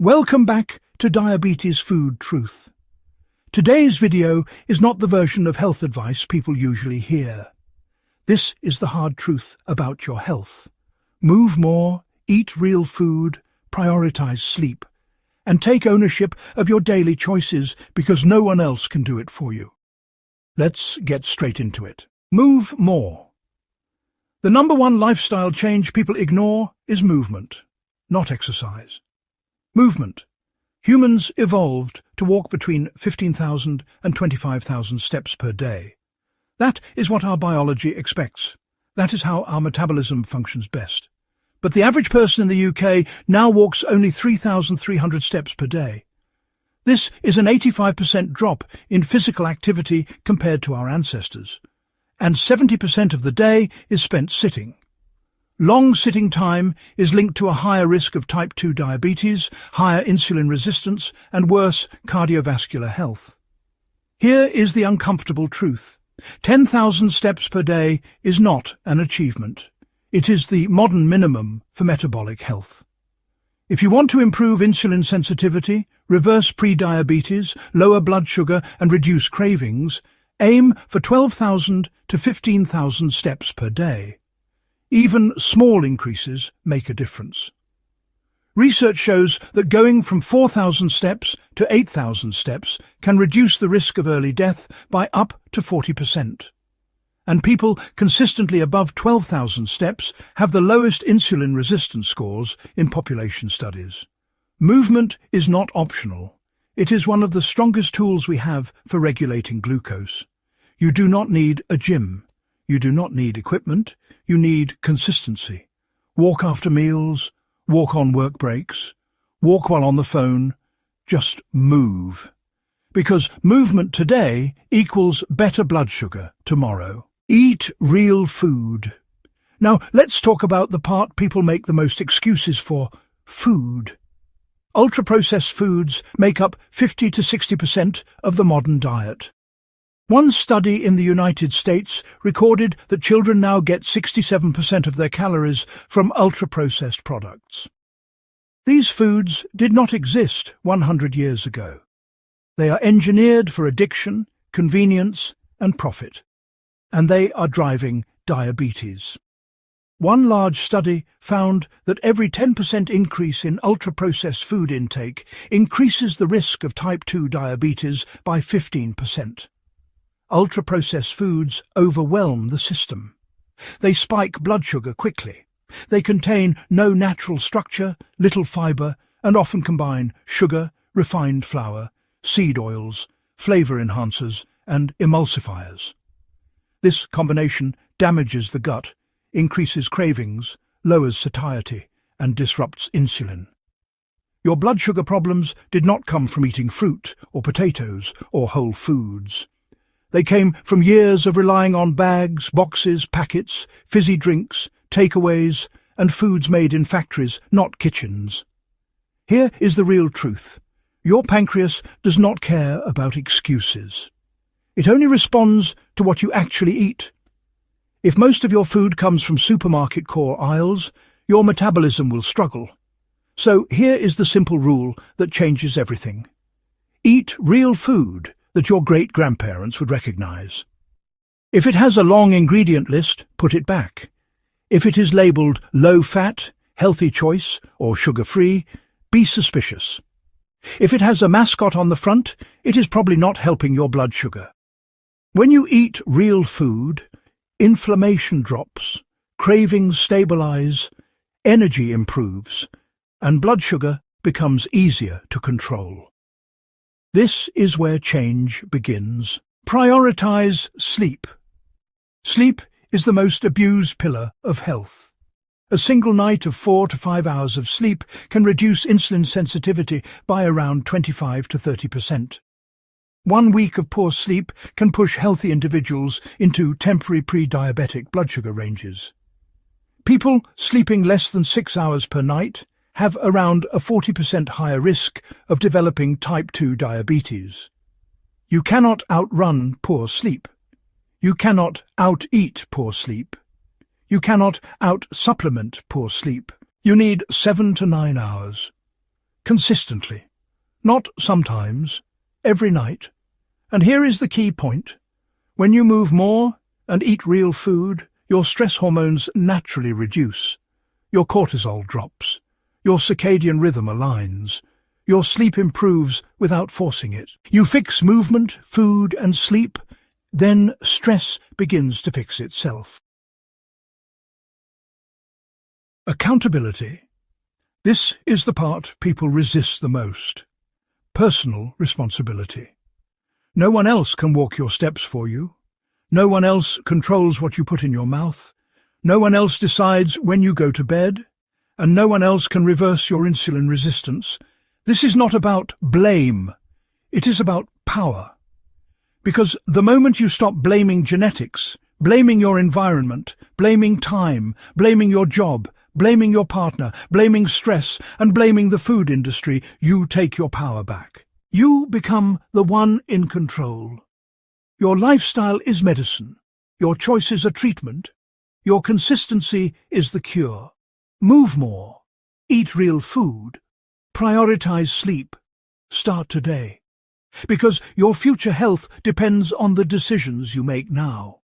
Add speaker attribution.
Speaker 1: Welcome back to Diabetes Food Truth. Today's video is not the version of health advice people usually hear. This is the hard truth about your health. Move more, eat real food, prioritize sleep, and take ownership of your daily choices because no one else can do it for you. Let's get straight into it. Move more. The number one lifestyle change people ignore is movement, not exercise. Movement. Humans evolved to walk between 15,000 and 25,000 steps per day. That is what our biology expects. That is how our metabolism functions best. But the average person in the UK now walks only 3,300 steps per day. This is an 85% drop in physical activity compared to our ancestors. And 70% of the day is spent sitting. Long sitting time is linked to a higher risk of type 2 diabetes, higher insulin resistance, and worse cardiovascular health. Here is the uncomfortable truth. 10,000 steps per day is not an achievement. It is the modern minimum for metabolic health. If you want to improve insulin sensitivity, reverse prediabetes, lower blood sugar, and reduce cravings, aim for 12,000 to 15,000 steps per day. Even small increases make a difference. Research shows that going from 4,000 steps to 8,000 steps can reduce the risk of early death by up to 40%. And people consistently above 12,000 steps have the lowest insulin resistance scores in population studies. Movement is not optional. It is one of the strongest tools we have for regulating glucose. You do not need a gym. You do not need equipment. You need consistency. Walk after meals, walk on work breaks, walk while on the phone. Just move. Because movement today equals better blood sugar tomorrow. Eat real food. Now, let's talk about the part people make the most excuses for: food. Ultra-processed foods make up 50 to 60% of the modern diet. One study in the United States recorded that children now get 67% of their calories from ultra-processed products. These foods did not exist 100 years ago. They are engineered for addiction, convenience, and profit. And they are driving diabetes. One large study found that every 10% increase in ultra-processed food intake increases the risk of type 2 diabetes by 15%. Ultra-processed foods overwhelm the system. They spike blood sugar quickly. They contain no natural structure, little fiber, and often combine sugar, refined flour, seed oils, flavor enhancers, and emulsifiers. This combination damages the gut, increases cravings, lowers satiety, and disrupts insulin. Your blood sugar problems did not come from eating fruit or potatoes or whole foods. They came from years of relying on bags, boxes, packets, fizzy drinks, takeaways, and foods made in factories, not kitchens. Here is the real truth. Your pancreas does not care about excuses. It only responds to what you actually eat. If most of your food comes from supermarket core aisles, your metabolism will struggle. So here is the simple rule that changes everything. Eat real food that your great-grandparents would recognize. If it has a long ingredient list, put it back. If it is labeled low-fat, healthy choice, or sugar-free, be suspicious. If it has a mascot on the front, it is probably not helping your blood sugar. When you eat real food, inflammation drops, cravings stabilize, energy improves, and blood sugar becomes easier to control. This is where change begins. Prioritize sleep. Sleep is the most abused pillar of health. A single night of 4 to 5 hours of sleep can reduce insulin sensitivity by around 25 to 30%. 1 week of poor sleep can push healthy individuals into temporary pre-diabetic blood sugar ranges. People sleeping less than 6 hours per night have around a 40% higher risk of developing type 2 diabetes. You cannot outrun poor sleep. You cannot out-eat poor sleep. You cannot out-supplement poor sleep. You need 7 to 9 hours. consistently. Not sometimes, every night. And here is the key point. When you move more and eat real food, your stress hormones naturally reduce. Your cortisol drops. Your circadian rhythm aligns. Your sleep improves without forcing it. You fix movement, food, and sleep, then stress begins to fix itself. Accountability. This is the part people resist the most. Personal responsibility. No one else can walk your steps for you. No one else controls what you put in your mouth. No one else decides when you go to bed. And no one else can reverse your insulin resistance. This is not about blame. It is about power. Because the moment you stop blaming genetics, blaming your environment, blaming time, blaming your job, blaming your partner, blaming stress, and blaming the food industry, you take your power back. You become the one in control. Your lifestyle is medicine. Your choices are treatment. Your consistency is the cure. Move more. Eat real food. Prioritize sleep. Start today. Because your future health depends on the decisions you make now.